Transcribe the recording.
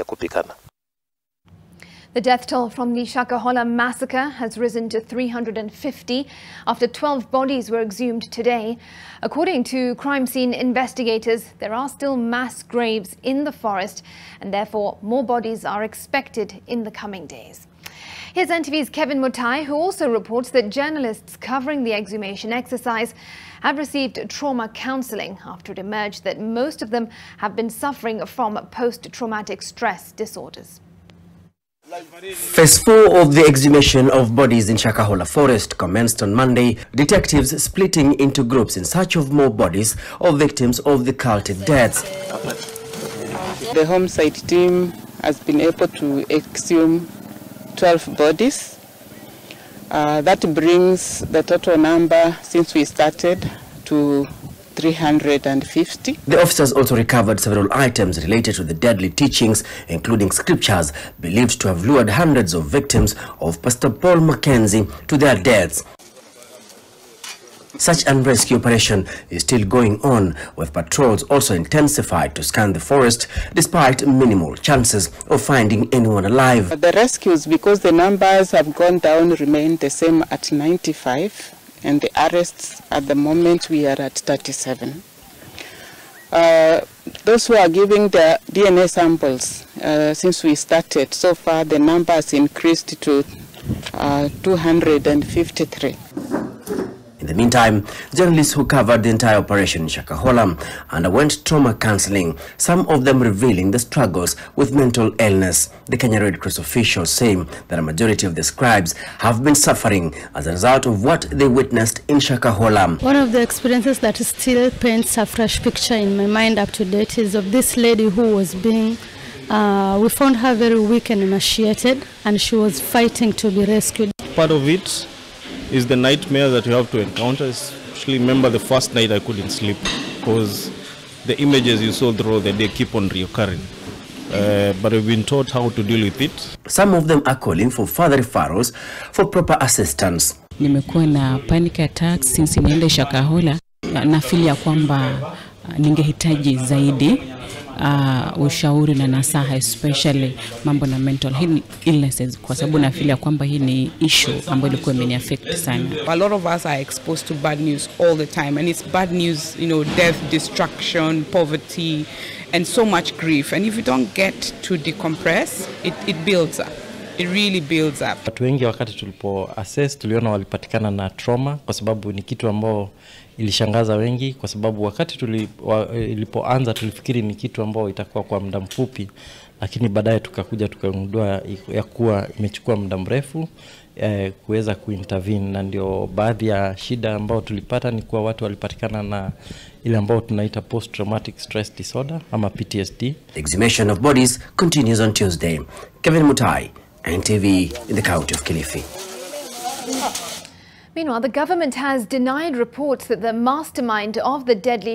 kupikana. The death toll from the Shakahola massacre has risen to 350 after 12 bodies were exhumed today. According to crime scene investigators, there are still mass graves in the forest and therefore more bodies are expected in the coming days. Here's NTV's Kevin Mutai, who also reports that journalists covering the exhumation exercise have received trauma counselling after it emerged that most of them have been suffering from post-traumatic stress disorders. Phase 4 of the exhumation of bodies in Shakahola forest commenced on Monday, detectives splitting into groups in search of more bodies of victims of the cultic deaths. The homicide team has been able to exhume 12 bodies. That brings the total number since we started to 350. The officers also recovered several items related to the deadly teachings, including scriptures believed to have lured hundreds of victims of Pastor Paul Mackenzie to their deaths. Such an rescue operation is still going on, with patrols also intensified to scan the forest despite minimal chances of finding anyone alive. The rescues, because the numbers have gone down, remain the same at 95. And the arrests at the moment we are at 37. Those who are giving the DNA samples since we started, so far the number has increased to 253. In the meantime, journalists who covered the entire operation in Shakahola underwent trauma counseling, some of them revealing the struggles with mental illness. The Kenya Red Cross officials saying that a majority of the scribes have been suffering as a result of what they witnessed in Shakahola. One of the experiences that still paints a fresh picture in my mind up to date is of this lady who was being, we found her very weak and emaciated, and she was fighting to be rescued. Part of it is the nightmare that you have to encounter. Especially remember the first night I couldn't sleep because the images you saw throughout the day keep on reoccurring. But we've been taught how to deal with it. Some of them are calling for further referrals for proper assistance. Nimekuwa na panic attacks since niende Shakahola, na feel ya kwamba ningehitaji zaidi ushauri na nasaha, especially mambo na mental illnesses, kwa sababu na feel ya kwamba hii ni issue ambayo ilikuwa imeni affect sana. A lot of us are exposed to bad news all the time, and it's bad news, you know, death, destruction, poverty, and so much grief. And if you don't get to decompress, it builds up. It really builds up. Watu wengi wakati tulipo assess tuliona walipatikana na trauma, kwa sababu ni kitu ambao ilishangaza wengi, kwa sababu wakati ilipoanza tulifikiri ni kitu ambao itakuwa kwa muda mfupi, lakini baadaye tukakuja tukagundua ya kuwa imechukua muda mrefu kuweza kuintervene, na ndio baadhi ya shida ambao tulipata ni kuwa watu walipatikana na ile ambao tunaita post traumatic stress disorder ama PTSD. The exhumation of bodies continues on Tuesday. Kevin Mutai, NTV in the county of Kilifi. Meanwhile, the government has denied reports that the mastermind of the deadly